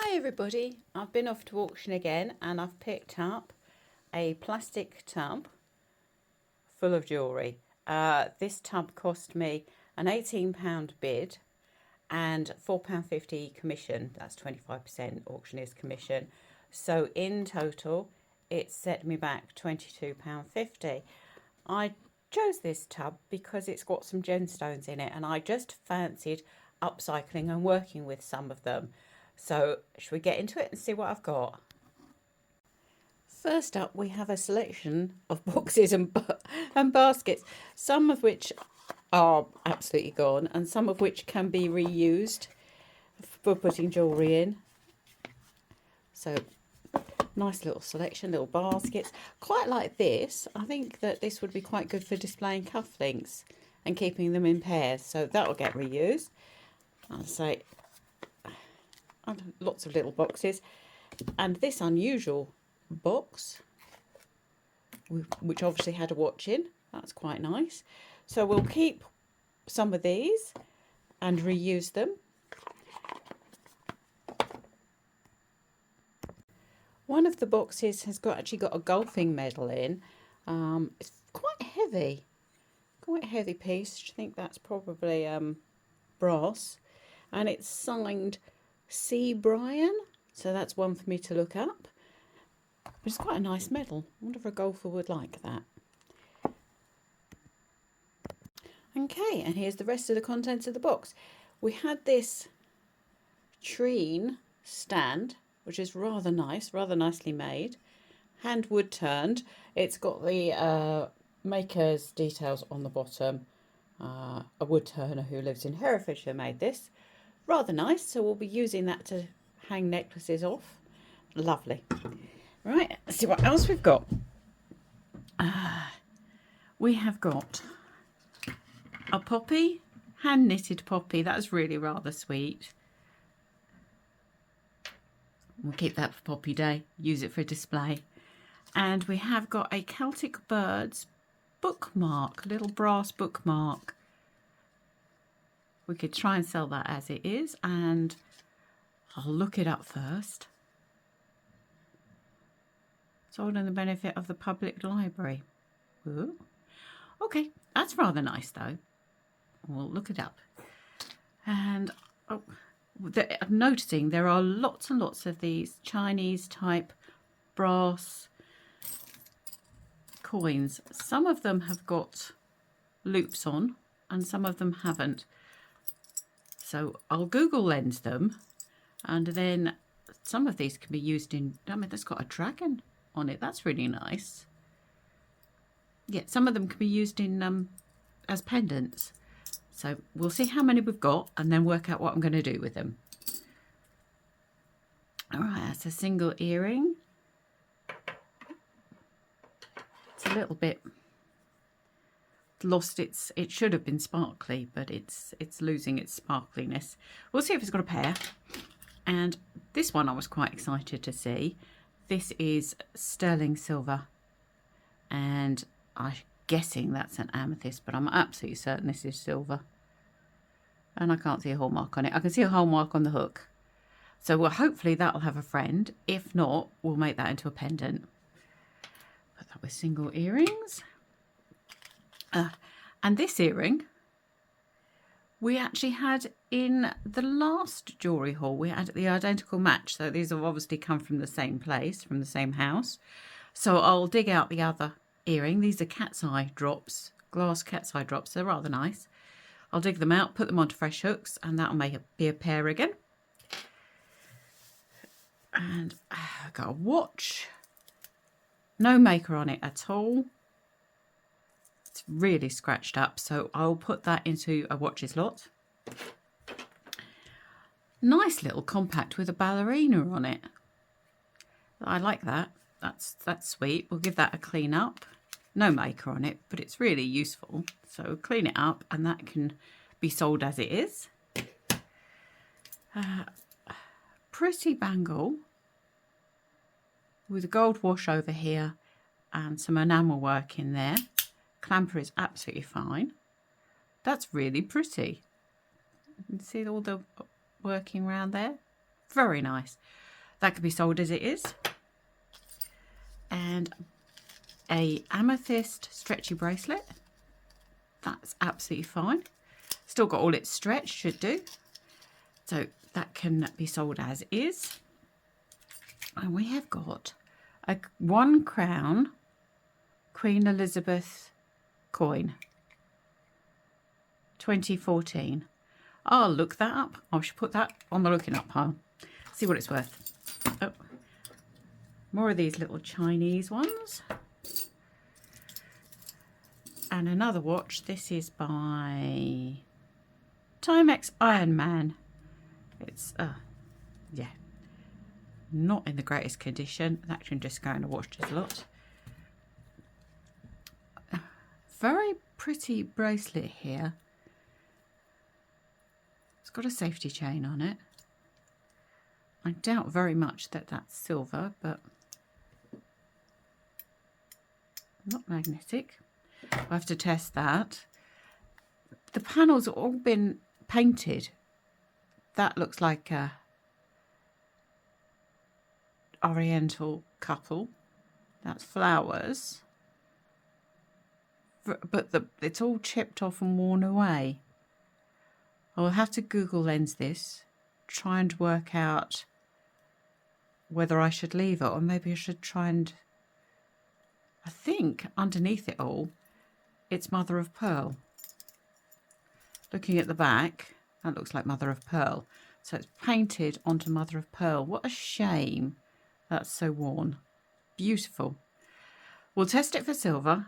Hi everybody, I've been off to auction again and I've picked up a plastic tub full of jewellery. This tub cost me an £18 bid and £4.50 commission. That's 25% auctioneer's commission. So in total it set me back £22.50. I chose this tub because it's got some gemstones in it and I just fancied upcycling and working with some of them. So should we get into it and see what I've got? First up, we have a selection of boxes and baskets, some of which are absolutely gone and some of which can be reused for putting jewellery in. So nice little selection, little baskets. Quite like this. I think that this would be quite good for displaying cufflinks and keeping them in pairs. So that will get reused. I'll say lots of little boxes, and this unusual box which obviously had a watch in, that's quite nice. So we'll keep some of these and reuse them. One of the boxes has actually got a golfing medal in. It's quite heavy piece. I think that's probably brass, and it's signed C. Bryan, so that's one for me to look up. It's quite a nice medal. I wonder if a golfer would like that. Okay, and here's the rest of the contents of the box. We had this treen stand, which is rather nice, rather nicely made. Hand wood turned. It's got the maker's details on the bottom. A wood turner who lives in Herefordshire made this. Rather nice, so we'll be using that to hang necklaces off. Lovely. Right, let's see what else we've got. We have got a poppy, hand knitted poppy. That's really rather sweet. We'll keep that for Poppy Day, use it for display. And we have got a Celtic Birds bookmark, little brass bookmark. We could try and sell that as it is, and I'll look it up first. Sold in the benefit of the public library. Ooh. Okay, that's rather nice though. We'll look it up. And I'm noticing there are lots and lots of these Chinese type brass coins. Some of them have got loops on and some of them haven't. So I'll Google lens them, and then some of these can be used in, I mean, that's got a dragon on it. That's really nice. Yeah, some of them can be used in as pendants. So we'll see how many we've got and then work out what I'm going to do with them. All right, that's a single earring. It's a little bit lost it should have been sparkly, but it's losing its sparkliness. We'll see if it's got a pair. And this one I was quite excited to see. This is sterling silver, and I'm guessing that's an amethyst, but I'm absolutely certain this is silver. And I can't see a hallmark on it. I can see a hallmark on the hook. So well, hopefully that'll have a friend. If not, we'll make that into a pendant. Put that with single earrings. And this earring we actually had in the last jewellery haul. We had the identical match, so these have obviously come from the same place, from the same house. So I'll dig out the other earring. These are cat's eye drops, glass cat's eye drops. They're rather nice. I'll dig them out, put them onto fresh hooks, and that'll be a pair again. And I've got a watch. No maker on it at all. It's really scratched up, so I'll put that into a watches lot. Nice little compact with a ballerina on it. I like that. That's sweet. We'll give that a clean up. No maker on it, but it's really useful. So clean it up, and that can be sold as it is. Pretty bangle with a gold wash over here and some enamel work in there. Clamper is absolutely fine. That's really pretty. You can see all the working around there. Very nice. That could be sold as it is. And a amethyst stretchy bracelet. That's absolutely fine. Still got all its stretch, should do. So that can be sold as is. And we have got a 1 crown Queen Elizabeth coin. 2014. I'll look that up. I should put that on the looking up pile. See what it's worth. Oh, more of these little Chinese ones. And another watch. This is by Timex Iron Man. It's, yeah, not in the greatest condition. Actually, I'm just going to watch this lot. Very pretty bracelet here. It's got a safety chain on it. I doubt very much that that's silver, but not magnetic. I have to test that. The panels have all been painted. That looks like a oriental couple. That's flowers. But it's all chipped off and worn away. I'll have to Google lens this, try and work out whether I should leave it or maybe I should try and... I think underneath it all, it's mother of pearl. Looking at the back, that looks like mother of pearl. So it's painted onto mother of pearl. What a shame that's so worn. Beautiful. We'll test it for silver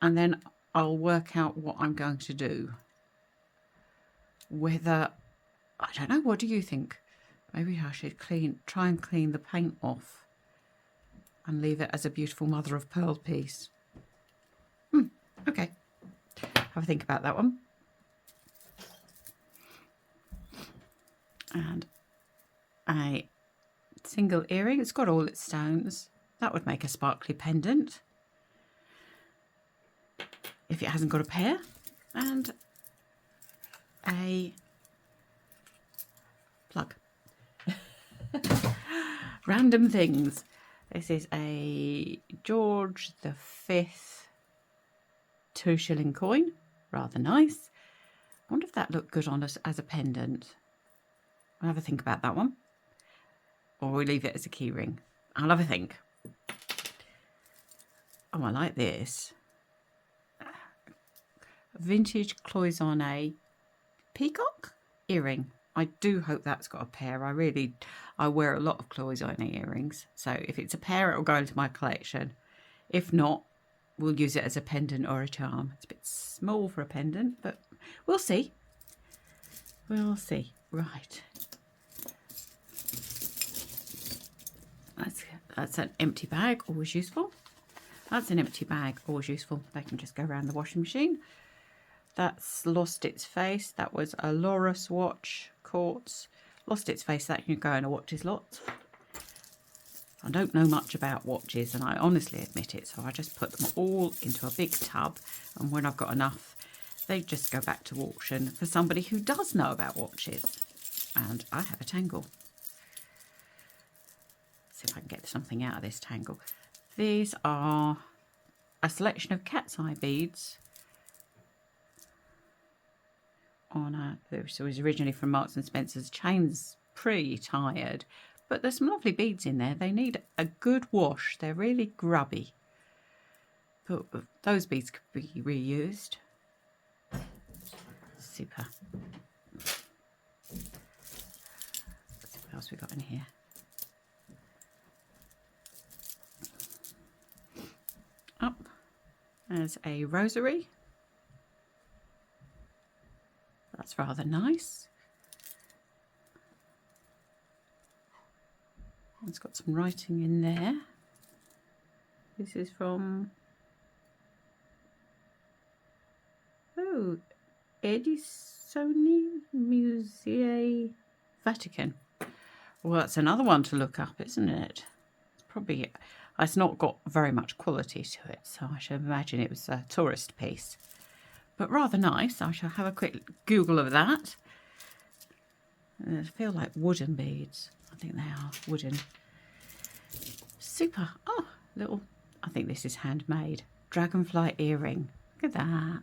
and then I'll work out what I'm going to do. Whether, I don't know, what do you think? Maybe I should try and clean the paint off and leave it as a beautiful mother of pearl piece. Okay. Have a think about that one. And a single earring. It's got all its stones. That would make a sparkly pendant if it hasn't got a pair. And a plug. Random things. This is a George V 2-shilling coin. Rather nice. I wonder if that looked good on us as a pendant. I'll have a think about that one. Or we'll leave it as a key ring. I'll have a think. Oh, I like this. Vintage cloisonne peacock earring. I do hope that's got a pair. I wear a lot of cloisonne earrings. So if it's a pair, it'll go into my collection. If not, we'll use it as a pendant or a charm. It's a bit small for a pendant, but we'll see. We'll see. Right. That's an empty bag, always useful. That's an empty bag, always useful. They can just go around the washing machine. That's lost its face. That was a Loris watch, quartz. Lost its face, that can go in a watches lot. I don't know much about watches, and I honestly admit it, so I just put them all into a big tub, and when I've got enough, they just go back to auction for somebody who does know about watches. And I have a tangle. See if I can get something out of this tangle. These are a selection of cat's eye beads on this was originally from Marks and Spencer's. Chain's pretty tired, but there's some lovely beads in there. They need a good wash. They're really grubby, but those beads could be reused. Super. Let's see what else we got in here. Up there's a rosary. That's rather nice. It's got some writing in there. This is from Edisoni Musée Vatican. Well, that's another one to look up, isn't it? It's probably, it's not got very much quality to it, so I should imagine it was a tourist piece. But rather nice. I shall have a quick Google of that. I feel like wooden beads. I think they are wooden. Super. Oh, little, I think this is handmade. Dragonfly earring. Look at that.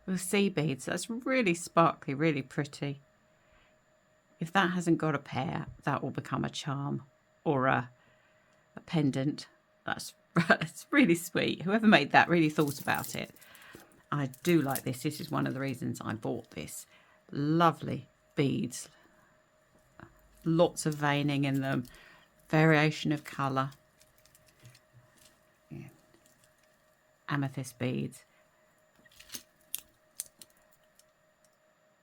With sea beads. That's really sparkly, really pretty. If that hasn't got a pair, that will become a charm or a pendant. That's really sweet. Whoever made that really thought about it. I do like this. This is one of the reasons I bought this. Lovely beads. Lots of veining in them. Variation of colour. Yeah. Amethyst beads.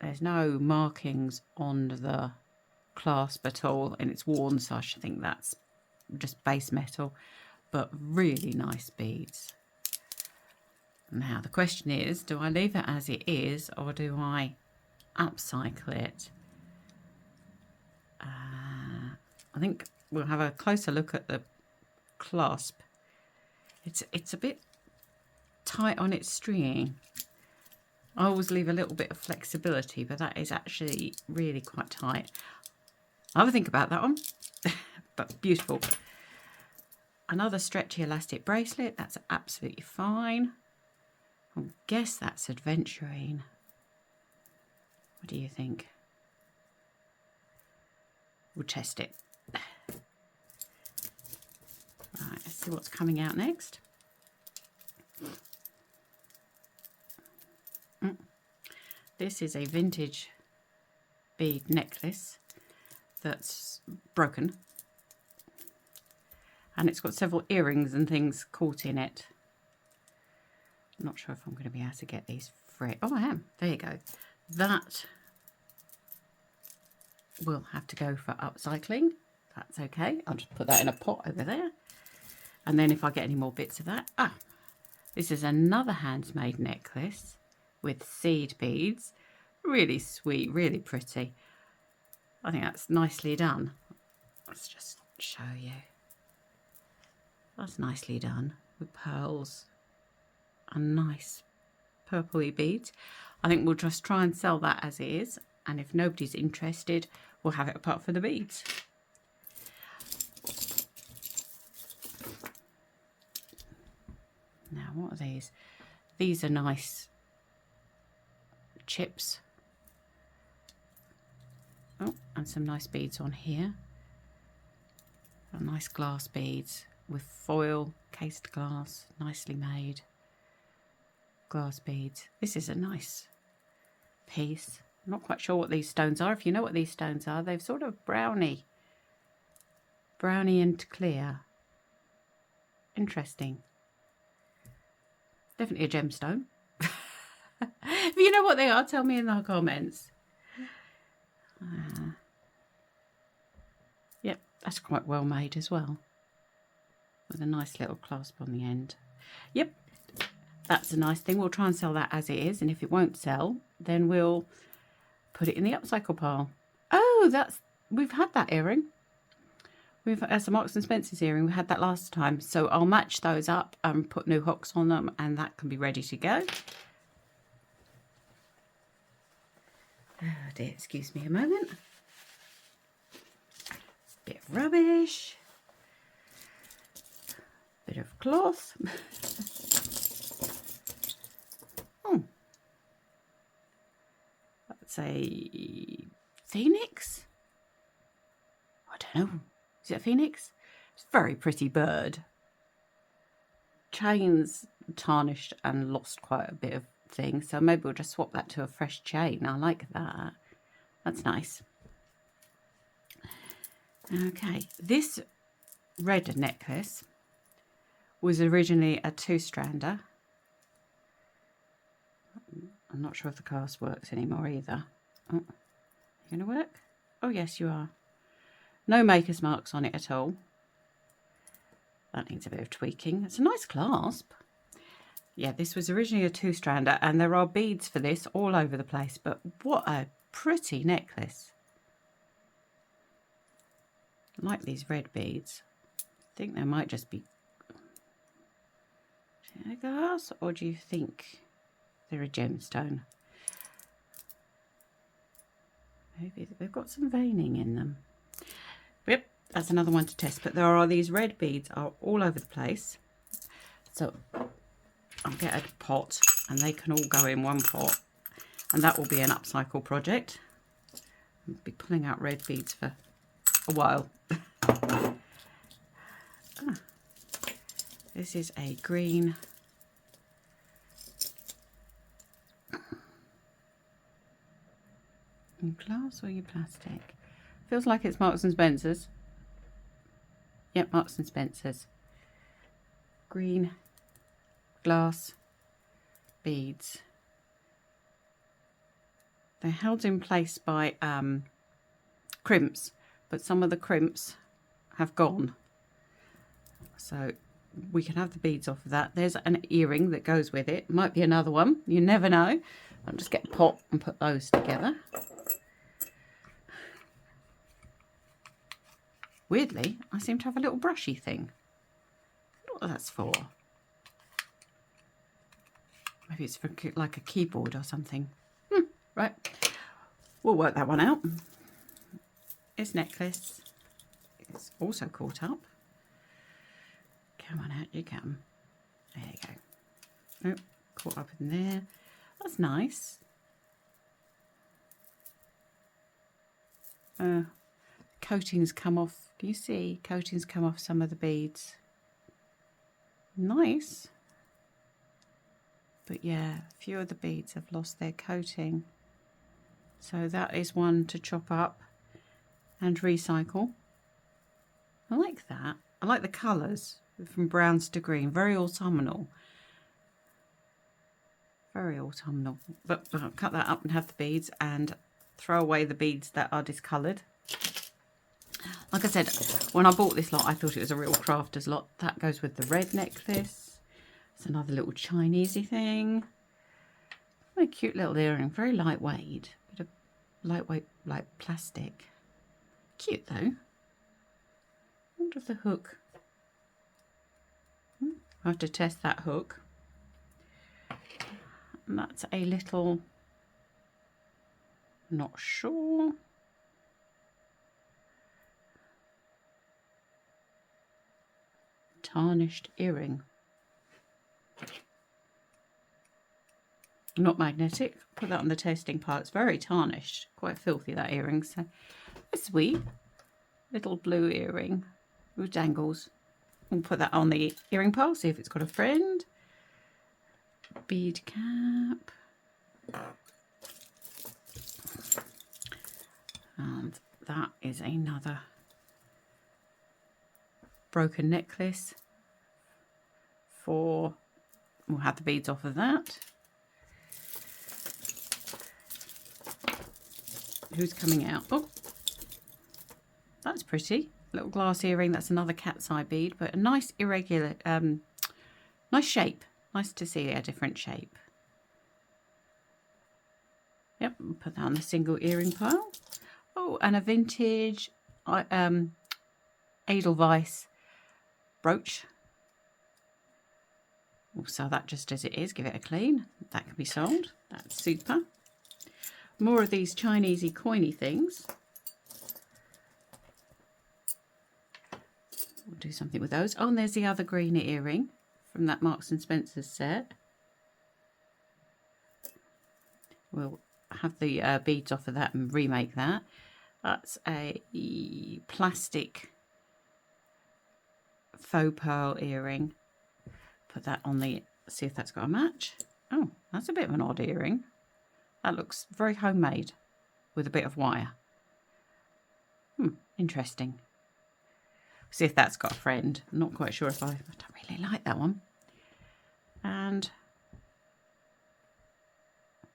There's no markings on the clasp at all, and it's worn, so I should think that's just base metal, but really nice beads. Now the question is, do I leave it as it is or do I upcycle it? I think we'll have a closer look at the clasp. It's a bit tight on its stringing. I always leave a little bit of flexibility, but that is actually really quite tight. I'll have a think about that one, but beautiful. Another stretchy elastic bracelet, that's absolutely fine. I guess that's adventuring. What do you think? We'll test it. Right, let's see what's coming out next. This is a vintage bead necklace that's broken. And it's got several earrings and things caught in it. I'm not sure if I'm going to be able to get these free. Oh, I am. There you go. That will have to go for upcycling. That's okay. I'll just put that in a pot over there. And then if I get any more bits of that. This is another handmade necklace with seed beads. Really sweet, really pretty. I think that's nicely done. Let's just show you. That's nicely done with pearls and nice purpley beads. I think we'll just try and sell that as it is, and if nobody's interested, we'll have it apart from the beads. Now, what are these? These are nice chips. Oh, and some nice beads on here. Nice glass beads with foil, cased glass, nicely made. Glass beads. This is a nice piece. I'm not quite sure what these stones are. If you know what these stones are, they're sort of browny and clear. Interesting. Definitely a gemstone. If you know what they are, tell me in the comments. Yep, that's quite well made as well. With a nice little clasp on the end. Yep, that's a nice thing. We'll try and sell that as it is, and if it won't sell, then we'll put it in the upcycle pile. Oh, we've had that earring. We've had some Marks and Spencer's earring. We had that last time, so I'll match those up and put new hooks on them, and that can be ready to go. Oh dear, excuse me a moment. Bit of rubbish. Bit of cloth. Oh, that's a phoenix. I don't know. Is it a phoenix? It's a very pretty bird. Chain's tarnished and lost quite a bit of thing, so maybe we'll just swap that to a fresh chain. I like that. That's nice. Okay, this red necklace was originally a 2-strander. I'm not sure if the clasp works anymore either. Oh, you going to work? Oh yes, you are. No maker's marks on it at all. That needs a bit of tweaking. It's a nice clasp. Yeah, this was originally a 2-strander, and there are beads for this all over the place, but what a pretty necklace. I like these red beads. I think they might just be glass, or do you think they're a gemstone? Maybe they've got some veining in them. Yep, that's another one to test. But there are these red beads are all over the place. So I'll get a pot and they can all go in one pot. And that will be an upcycle project. I'll be pulling out red beads for a while. This is a green. Glass or your plastic? Feels like it's Marks and Spencer's. Yep, Marks and Spencer's. Green glass beads. They're held in place by crimps, but some of the crimps have gone. So we can have the beads off of that. There's an earring that goes with it. Might be another one. You never know. I'll just get a pot and put those together. Weirdly, I seem to have a little brushy thing. I don't know what that's for. Maybe it's for like a keyboard or something. Right, we'll work that one out. This necklace is also caught up. Come on out, you come. There you go. Oh, caught up in there. That's nice. Coatings come off. Do you see? Coatings come off some of the beads. Nice. But yeah, a few of the beads have lost their coating. So that is one to chop up and recycle. I like that. I like the colours from browns to green. Very autumnal. Very autumnal. But I'll cut that up and have the beads and throw away the beads that are discoloured. Like I said, when I bought this lot, I thought it was a real crafter's lot. That goes with the red necklace. It's another little Chinesey thing. Very cute little earring. Very lightweight. Bit of lightweight, like plastic. Cute though. I wonder if the hook. I have to test that hook. And that's a little. Not sure. Tarnished earring. Not magnetic. Put that on the testing pile. It's very tarnished. Quite filthy, that earring. So sweet. Little blue earring with dangles. We'll put that on the earring pile. See if it's got a friend. Bead cap. And that is another broken necklace for, we'll have the beads off of that. Who's coming out? Oh, that's pretty. Little glass earring. That's another cat's eye bead, but a nice irregular, nice shape. Nice to see a different shape. Yep, put that on the single earring pile. Oh, and a vintage Edelweiss brooch. We'll sell that just as it is, give it a clean. That can be sold. That's super. More of these Chinesey coiny things. We'll do something with those. Oh, and there's the other green earring from that Marks and Spencer's set. We'll have the beads off of that and remake that. That's a plastic faux pearl earring. Put that on the, see if that's got a match. Oh, that's a bit of an odd earring. That looks very homemade with a bit of wire. Interesting. See if that's got a friend. I'm not quite sure if I don't really like that one. And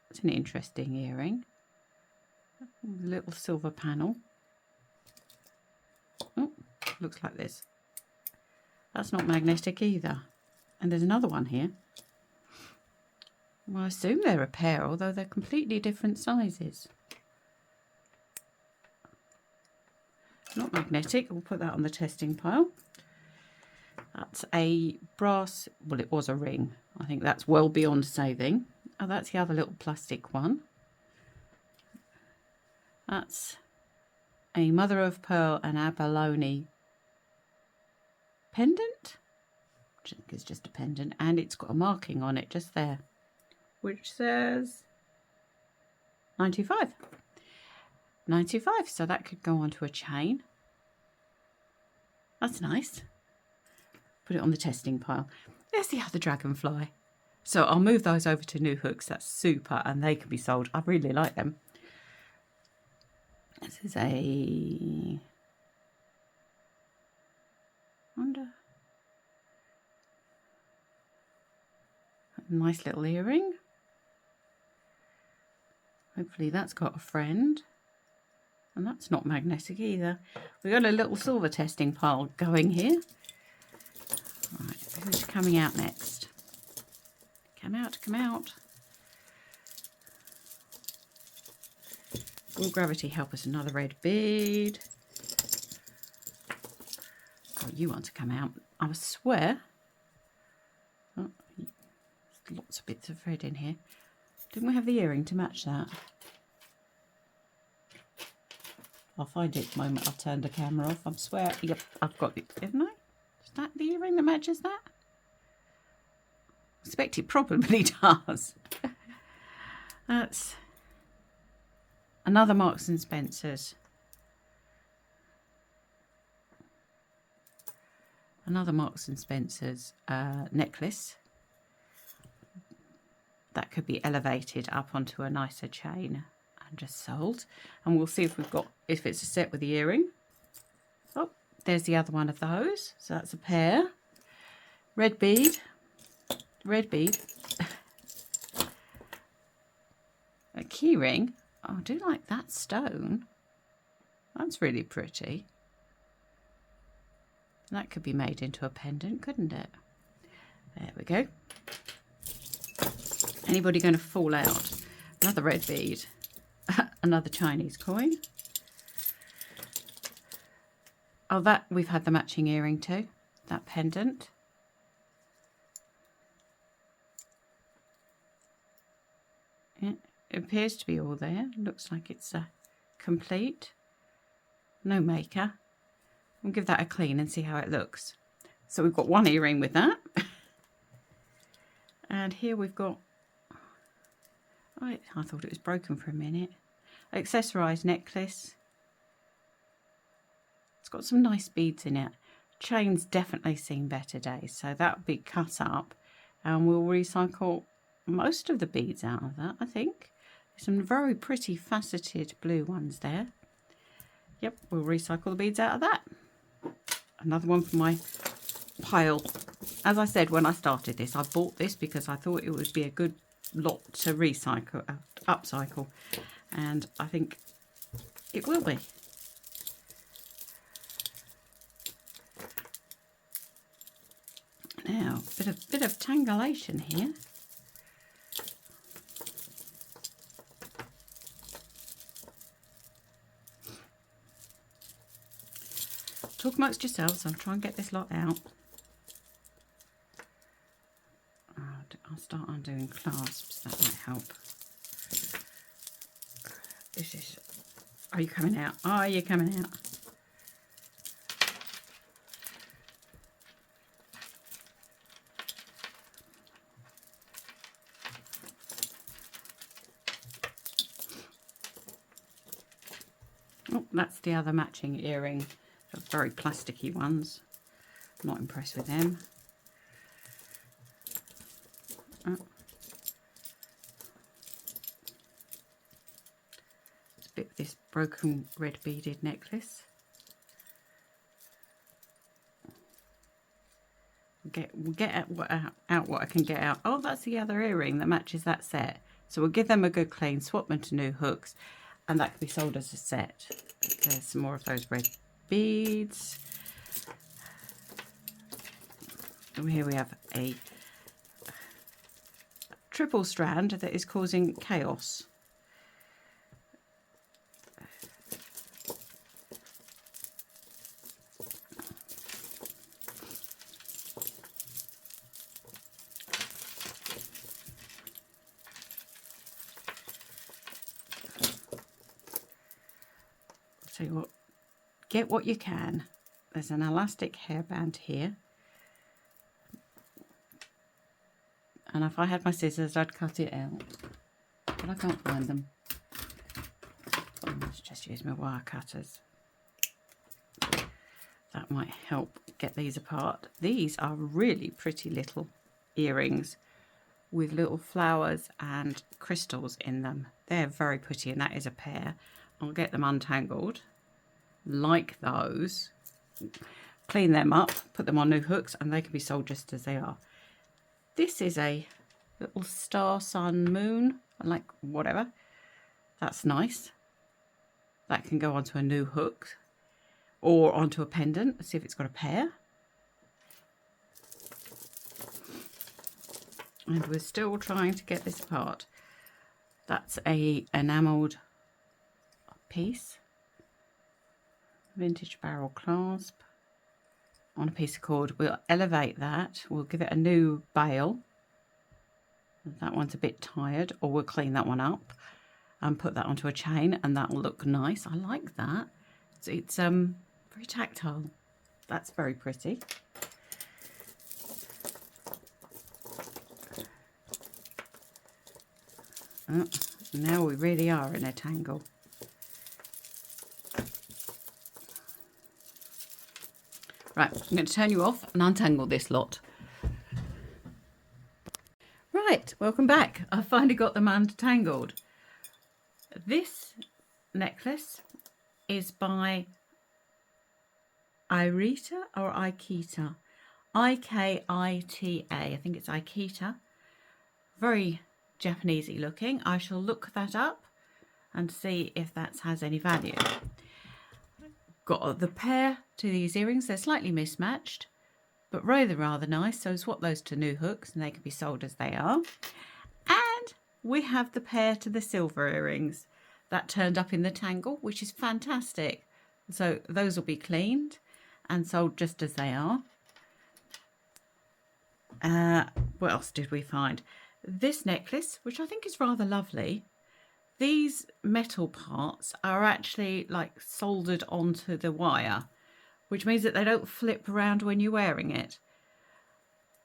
it's an interesting earring. A little silver panel. Oh, looks like this. That's not magnetic either. And there's another one here. Well, I assume they're a pair, although they're completely different sizes. Not magnetic. We'll put that on the testing pile. That's a brass, well, it was a ring. I think that's well beyond saving. Oh, that's the other little plastic one. That's a mother of pearl and abalone pendant, which I think is just a pendant, and it's got a marking on it just there, which says 95. 95, so that could go onto a chain. That's nice. Put it on the testing pile. There's the other dragonfly. So I'll move those over to new hooks. That's super, and they can be sold. I really like them. This is a nice little earring. Hopefully that's got a friend. And that's not magnetic either. We've got a little silver testing pile going here. Right, who's coming out next? Come out, come out. Will gravity help us? Another red bead. Oh, you want to come out. I swear. Oh, there's lots of bits of thread in here. Didn't we have the earring to match that? I'll find it the moment I've turned the camera off. I swear. Yep, I've got it, haven't I? Is that the earring that matches that? I expect it probably does. That's another Marks and Spencer's. Another Marks and Spencer's necklace. That could be elevated up onto a nicer chain and just sold. And we'll see if if it's a set with the earring. Oh, there's the other one of those. So that's a pair. Red bead. Red bead. A key ring. Oh, I do like that stone. That's really pretty. That could be made into a pendant, couldn't it? There we go. Anybody going to fall out? Another red bead. Another Chinese coin. Oh, that we've had the matching earring too. That pendant. Yeah, it appears to be all there. Looks like it's complete. No maker. We'll give that a clean and see how it looks. So we've got one earring with that. And here we've got, I thought it was broken for a minute. Accessorised necklace. It's got some nice beads in it. Chain's definitely seen better days. So that'll be cut up and we'll recycle most of the beads out of that, I think. Some very pretty faceted blue ones there. Yep, we'll recycle the beads out of that. Another one for my pile. As I said when I started this, I bought this because I thought it would be a good lot to recycle, upcycle, and I think it will be. Now, bit of tangulation here. Talk amongst yourselves. I'll try and get this lot out. I'll start undoing clasps. That might help. This is. Are you coming out? Are you coming out? Oh, that's the other matching earring. Very plasticky ones. Not impressed with them. Oh. It's a bit of this broken red beaded necklace. We'll get out what I can get out. Oh, that's the other earring that matches that set. So we'll give them a good clean, swap them to new hooks, and that can be sold as a set. There's some more of those red beads. And here we have a triple strand that is causing chaos. Tell you what, get what you can. There's an elastic hairband here. And if I had my scissors, I'd cut it out. But I can't find them. Let's just use my wire cutters. That might help get these apart. These are really pretty little earrings with little flowers and crystals in them. They're very pretty, and that is a pair. I'll get them untangled like those, clean them up, put them on new hooks, and they can be sold just as they are. This is a little star, sun, moon, like whatever. That's nice. That can go onto a new hook or onto a pendant. Let's see if it's got a pair. And we're still trying to get this apart. That's a enamelled piece. Vintage barrel clasp on a piece of cord. We'll elevate that. We'll give it a new bail. That one's a bit tired, or we'll clean that one up and put that onto a chain, and that'll look nice. I like that. It's very tactile. That's very pretty. Oh, now we really are in a tangle. Right, I'm going to turn you off and untangle this lot. Right, welcome back. I finally got them untangled. This necklace is by Irita or Ikita. I-K-I-T-A. I think it's Ikita. Very Japanesey looking. I shall look that up and see if that has any value. Got the pair to these earrings. They're slightly mismatched, but rather nice. So swap those to new hooks and they can be sold as they are. And we have the pair to the silver earrings that turned up in the tangle, which is fantastic. So those will be cleaned and sold just as they are. What else did we find? This necklace, which I think is rather lovely. These metal parts are actually like soldered onto the wire, which means that they don't flip around when you're wearing it.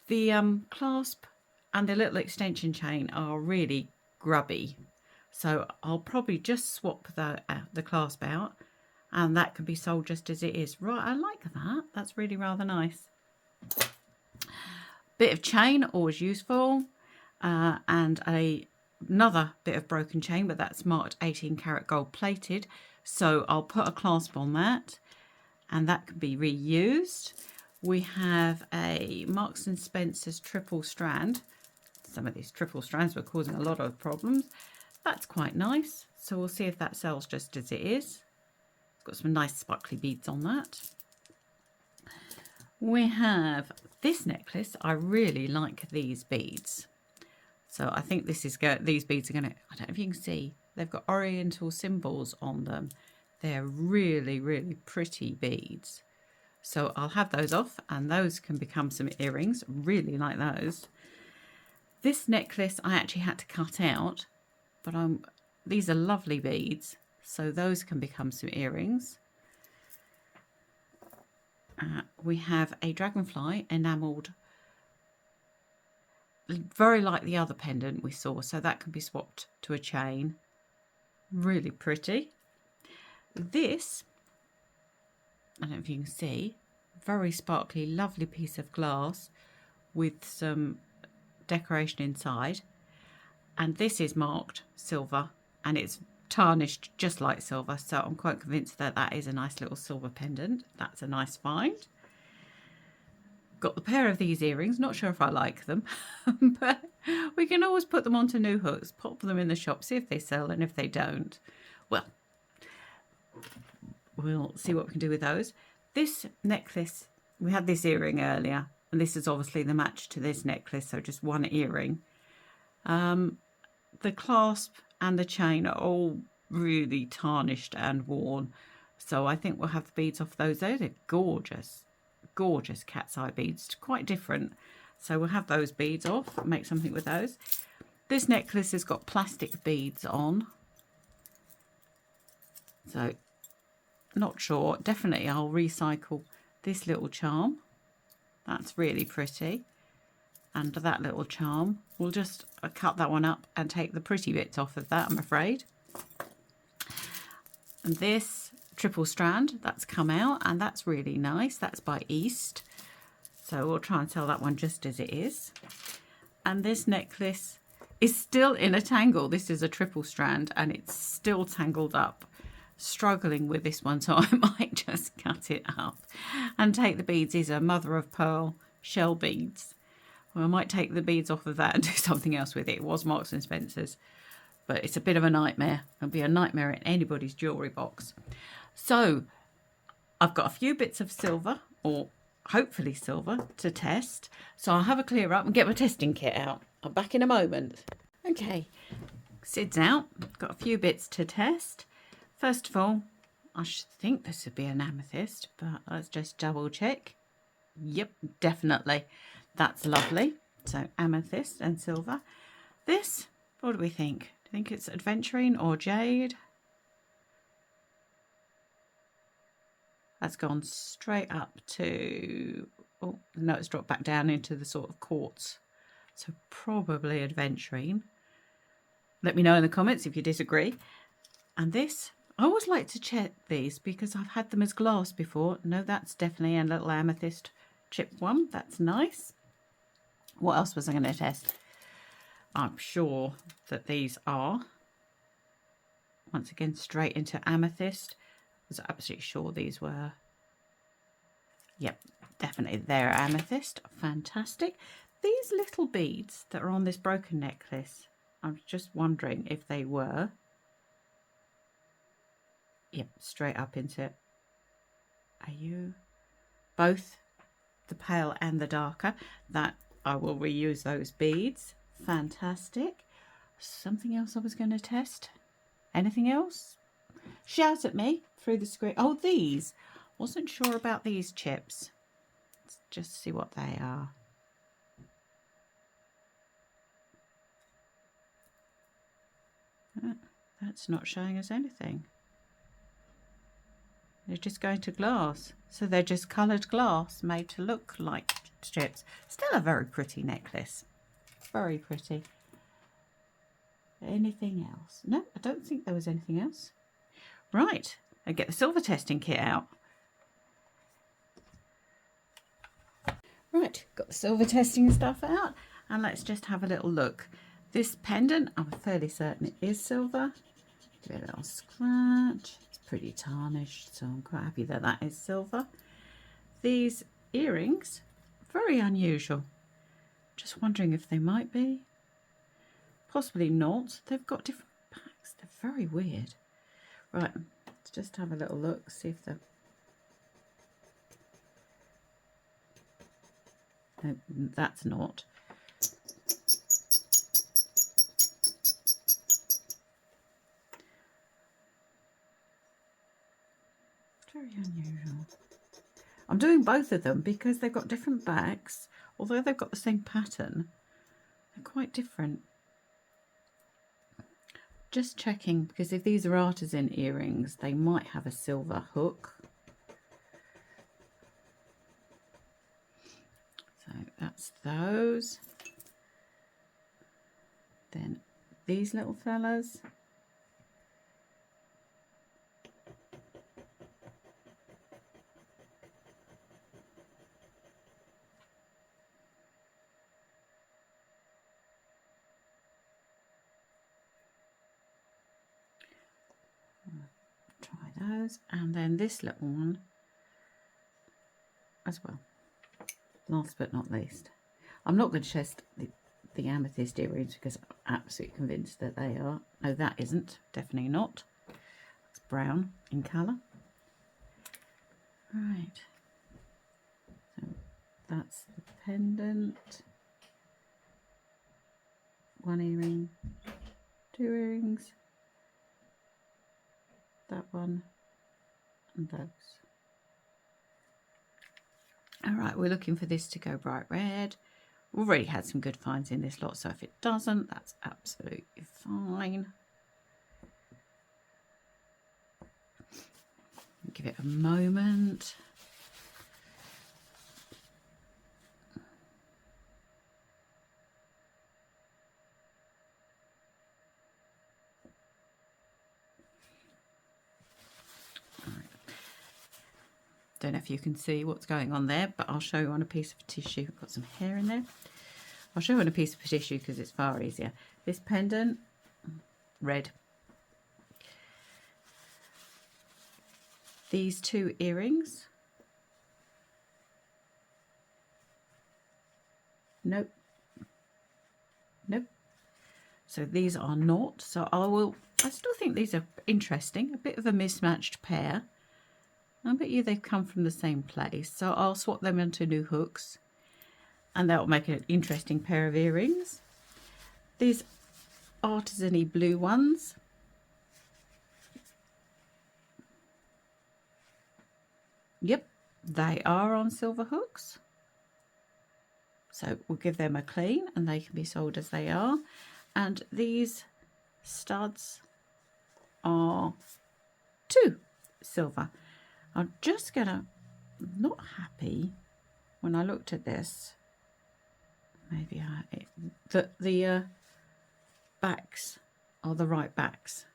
The clasp and the little extension chain are really grubby. So I'll probably just swap the clasp out, and that can be sold just as it is. Right, I like that. That's really rather nice. Bit of chain, always useful. And another bit of broken chain, but that's marked 18 karat gold plated. So I'll put a clasp on that, and that can be reused. We have a Marks and Spencer's triple strand. Some of these triple strands were causing a lot of problems. That's quite nice. So we'll see if that sells just as it is. It's got some nice sparkly beads on that. We have this necklace. I really like these beads. So I think this is these beads are going to, I don't know if you can see, they've got oriental symbols on them. They're really, really pretty beads. So I'll have those off, and those can become some earrings. Really like those. This necklace I actually had to cut out, but these are lovely beads. So those can become some earrings. We have a dragonfly enamelled, very like the other pendant we saw, so that can be swapped to a chain. Really pretty. This, I don't know if you can see, very sparkly, lovely piece of glass with some decoration inside. And this is marked silver, and it's tarnished just like silver, so I'm quite convinced that that is a nice little silver pendant. That's a nice find. Got the pair of these earrings. Not sure if I like them, but we can always put them onto new hooks, pop them in the shop, see if they sell, and if they don't, well, we'll see what we can do with those. This necklace, we had this earring earlier, and this is obviously the match to this necklace, so just one earring. The clasp and the chain are all really tarnished and worn, so I think we'll have the beads off those. They're gorgeous. Gorgeous cat's eye beads, quite different. So we'll have those beads off, make something with those. This necklace has got plastic beads on. So not sure. Definitely I'll recycle this little charm. That's really pretty. And that little charm, we'll just cut that one up and take the pretty bits off of that, I'm afraid. And this triple strand, that's come out, and that's really nice. That's by East. So we'll try and sell that one just as it is. And this necklace is still in a tangle. This is a triple strand and it's still tangled up. Struggling with this one, so I might just cut it up and take the beads. These are mother of pearl shell beads. Well, I might take the beads off of that and do something else with it. It was Marks and Spencer's, but it's a bit of a nightmare. It'll be a nightmare in anybody's jewellery box. So I've got a few bits of silver, or hopefully silver, to test. So I'll have a clear up and get my testing kit out. I'm back in a moment. Okay, Sid's out. Got a few bits to test. First of all, I should think this would be an amethyst, but let's just double check. Yep, definitely. That's lovely. So amethyst and silver. This, what do we think? Do you think it's adventurine or jade? That's gone straight up to, oh no, it's dropped back down into the sort of quartz. So probably adventurine. Let me know in the comments if you disagree. And this, I always like to check these because I've had them as glass before. No, that's definitely a little amethyst chip one. That's nice. What else was I going to test? I'm sure that these are, once again, straight into amethyst. I was absolutely sure these were. Yep, definitely they're amethyst. Fantastic. These little beads that are on this broken necklace, I was just wondering if they were. Yep, straight up into it. Are you both the pale and the darker? That I will reuse those beads. Fantastic. Something else I was going to test. Anything else? Shout at me through the screen. Oh, these. Wasn't sure about these chips. Let's just see what they are. That's not showing us anything. They're just going to glass. So they're just coloured glass made to look like chips. Still a very pretty necklace. Very pretty. Anything else? No, I don't think there was anything else. Right, I get the silver testing kit out. Right, got the silver testing stuff out. And let's just have a little look. This pendant, I'm fairly certain it is silver. Give it a little scratch. It's pretty tarnished, so I'm quite happy that that is silver. These earrings, very unusual. Just wondering if they might be. Possibly not. They've got different packs. They're very weird. Right, let's just have a little look, see if they're... No, that's not. Very unusual. I'm doing both of them because they've got different backs. Although they've got the same pattern, they're quite different. Just checking, because if these are artisan earrings, they might have a silver hook. So that's those. Then these little fellas. Try those, and then this little one as well. Last but not least, I'm not going to test the amethyst earrings because I'm absolutely convinced that they are. No, that isn't. Definitely not. It's brown in colour. Right. So that's the pendant. One earring, two earrings. That one and those. All right, we're looking for this to go bright red. We've already had some good finds in this lot, so if it doesn't, that's absolutely fine. Give it a moment. Don't know if you can see what's going on there, but I'll show you on a piece of tissue. I've got some hair in there. I'll show you on a piece of tissue because it's far easier. This pendant, red. These two earrings, nope, nope. So these are not. So I still think these are interesting. A bit of a mismatched pair. I bet you they've come from the same place. So I'll swap them into new hooks, and that will make an interesting pair of earrings. These artisan-y blue ones. Yep, they are on silver hooks. So we'll give them a clean and they can be sold as they are. And these studs are too silver. I'm just gonna, not happy when I looked at this. Maybe the backs are the right backs.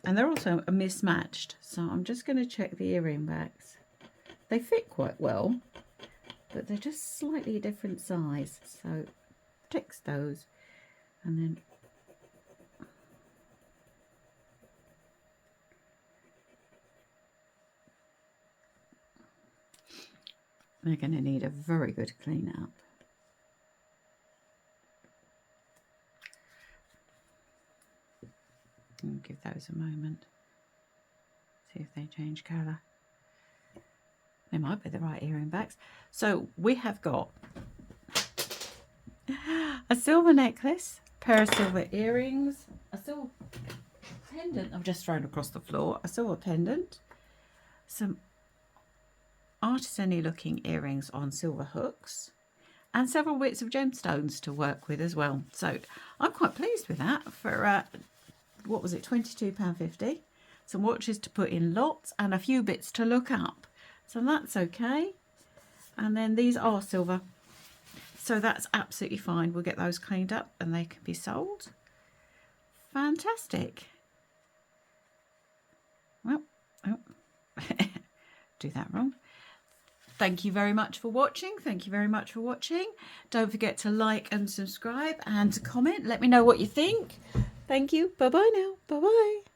And they're also mismatched. So I'm just going to check the earring backs. They fit quite well, but they're just slightly different size. So fix those. And then they're going to need a very good clean up. And give those a moment. See if they change colour. They might be the right earring backs. So we have got a silver necklace, pair of silver earrings, a silver pendant I've just thrown across the floor, a silver pendant, some artisan-y looking earrings on silver hooks, and several bits of gemstones to work with as well. So I'm quite pleased with that for what was it, £22.50. Some watches to put in lots and a few bits to look up. So that's okay. And then these are silver. So that's absolutely fine. We'll get those cleaned up and they can be sold. Fantastic. Well, oh. Do that wrong. Thank you very much for watching. Thank you very much for watching. Don't forget to like and subscribe and to comment. Let me know what you think. Thank you. Bye-bye now. Bye-bye.